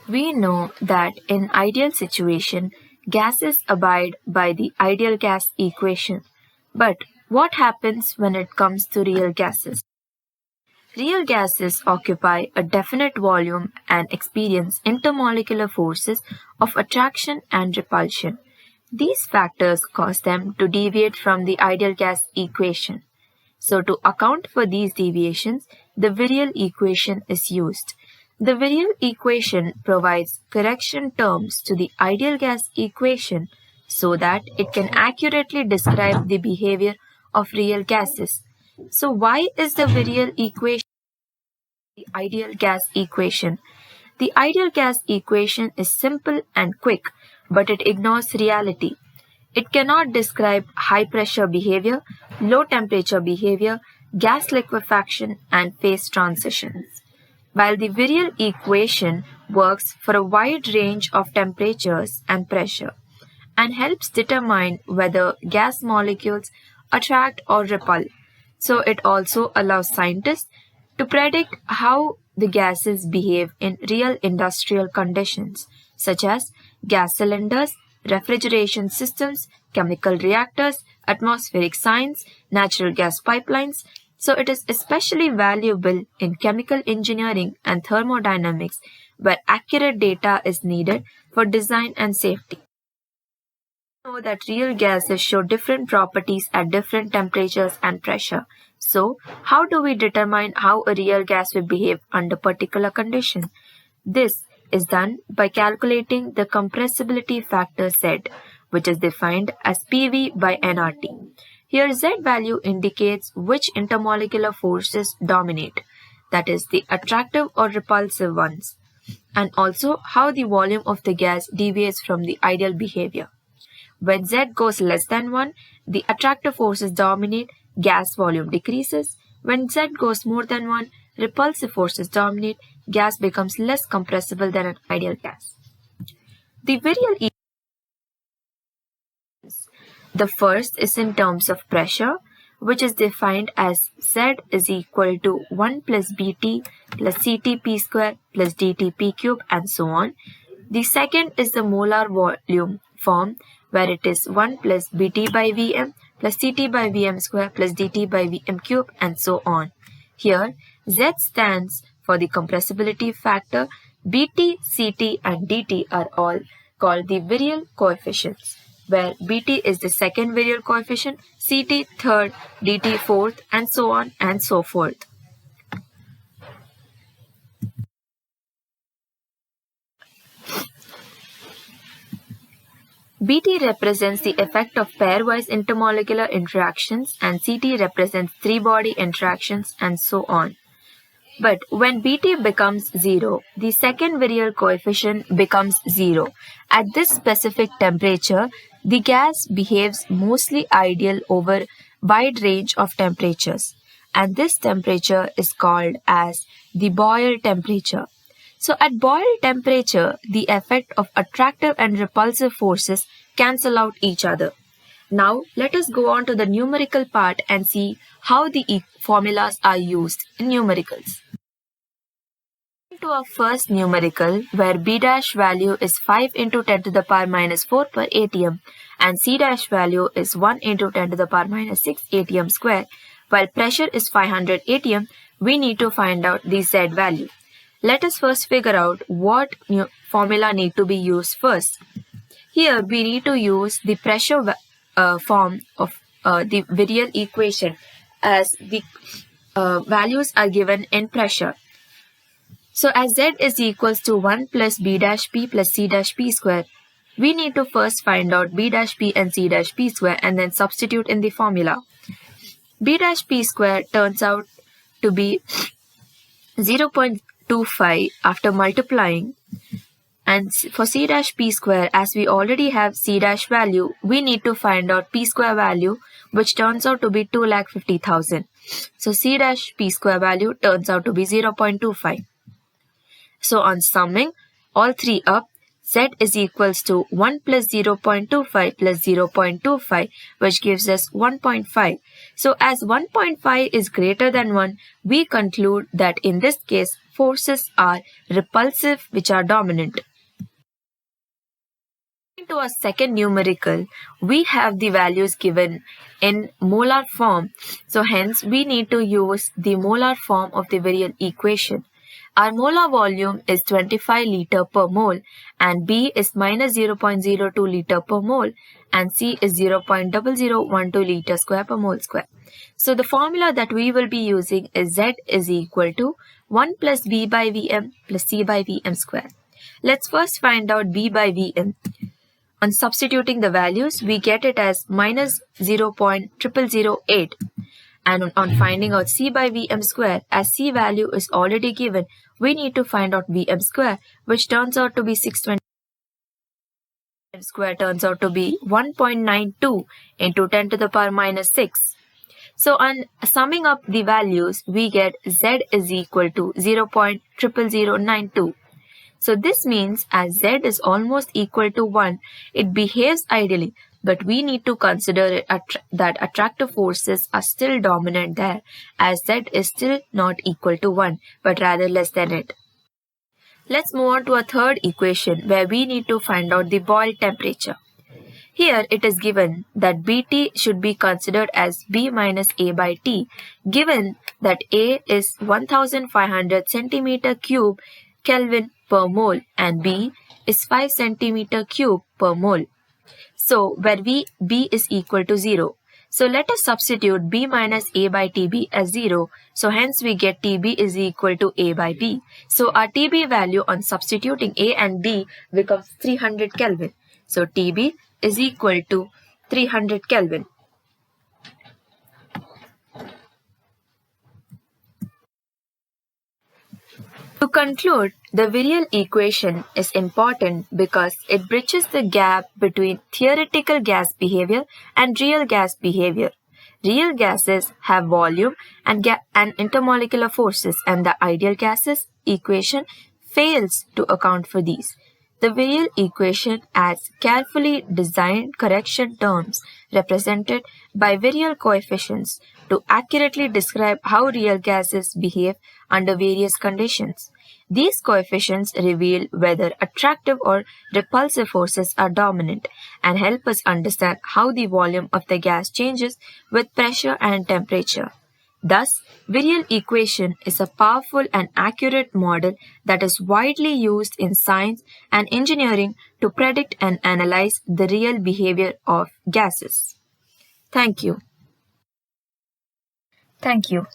We know that in ideal situation, gases abide by the ideal gas equation. But what happens when it comes to real gases? Real gases occupy a definite volume and experience intermolecular forces of attraction and repulsion. These factors cause them to deviate from the ideal gas equation. So, to account for these deviations, the Virial equation is used. The Virial equation provides correction terms to the ideal gas equation so that it can accurately describe the behavior of real gases. So, why is the Virial equation the ideal gas equation? The ideal gas equation is simple and quick, but it ignores reality. It cannot describe high pressure behavior, low temperature behavior, gas liquefaction, and phase transitions. While the Virial equation works for a wide range of temperatures and pressure and helps determine whether gas molecules attract or repel. So it also allows scientists to predict how the gases behave in real industrial conditions, such as gas cylinders, refrigeration systems, chemical reactors, atmospheric science, natural gas pipelines. So it is especially valuable in chemical engineering and thermodynamics, where accurate data is needed for design and safety. We know that real gases show different properties at different temperatures and pressure. So, how do we determine how a real gas will behave under particular condition? This is done by calculating the compressibility factor Z, which is defined as PV by nRT. Here Z value indicates which intermolecular forces dominate, that is the attractive or repulsive ones, and also how the volume of the gas deviates from the ideal behavior. When Z goes less than 1, the attractive forces dominate, gas volume decreases. When Z goes more than 1, repulsive forces dominate, gas becomes less compressible than an ideal gas. The Virial the first is in terms of pressure, which is defined as Z is equal to 1 plus Bt plus Ctp square plus dTp cube and so on. The second is the molar volume form, where it is 1 plus Bt by Vm plus Ct by Vm square plus dt by Vm cube and so on. Here, Z stands for the compressibility factor. Bt, Ct and dt are all called the Virial coefficients, where Bt is the second Virial coefficient, Ct third, dt fourth, and so on and so forth. Bt represents the effect of pairwise intermolecular interactions and Ct represents three-body interactions and so on. But when Bt becomes 0, the second Virial coefficient becomes 0. At this specific temperature, the gas behaves mostly ideal over wide range of temperatures, and this temperature is called as the Boyle temperature. So at Boyle temperature, the effect of attractive and repulsive forces cancel out each other. Now let us go on to the numerical part and see how the formulas are used in numericals. To our first numerical, where B dash value is 5 into 10 to the power minus 4 per atm and C dash value is 1 into 10 to the power minus 6 atm square, while pressure is 500 atm, we need to find out the Z value. Let us first figure out what formula need to be used first. Here we need to use the pressure form of the Virial equation, as the values are given in pressure. So as Z is equals to 1 plus B dash P plus C dash P square, we need to first find out B dash P and C dash P square and then substitute in the formula. B dash P square turns out to be 0.25 after multiplying, and for C dash P square, as we already have C dash value, we need to find out P square value, which turns out to be 2,50,000. So C dash P square value turns out to be 0.25. So on summing all three up, Z is equals to 1 plus 0.25 plus 0.25, which gives us 1.5. So as 1.5 is greater than 1, we conclude that in this case, forces are repulsive, which are dominant. To our second numerical, we have the values given in molar form. So hence we need to use the molar form of the Virial equation. Our molar volume is 25 liter per mole and B is minus 0.02 liter per mole and C is 0.0012 liter square per mole square. So the formula that we will be using is Z is equal to 1 plus V by Vm plus C by Vm square. Let's first find out B by Vm. On substituting the values, we get it as minus 0.0008. And on finding out C by Vm square, as C value is already given, we need to find out Vm square, which turns out to be 620. Vm square turns out to be 1.92 into 10 to the power minus 6. So on summing up the values, we get Z is equal to 0.00092. So this means as Z is almost equal to 1, it behaves ideally, but we need to consider that attractive forces are still dominant there, as Z is still not equal to 1, but rather less than it. Let's move on to a third equation where we need to find out the boil temperature. Here it is given that Bt should be considered as B minus A by T, given that A is 1500 centimeter cube Kelvin per mole and B is 5 centimeter cube per mole. So where B is equal to 0. So let us substitute B minus A by TB as 0. So hence we get TB is equal to A by B. So our TB value on substituting A and B becomes 300 Kelvin. So TB is equal to 300 Kelvin. To conclude, the Virial equation is important because it bridges the gap between theoretical gas behavior and real gas behavior. Real gases have volume and intermolecular forces, and the ideal gases equation fails to account for these. The Virial equation adds carefully designed correction terms represented by Virial coefficients to accurately describe how real gases behave under various conditions. These coefficients reveal whether attractive or repulsive forces are dominant and help us understand how the volume of the gas changes with pressure and temperature. Thus, Virial equation is a powerful and accurate model that is widely used in science and engineering to predict and analyze the real behavior of gases. Thank you. Thank you.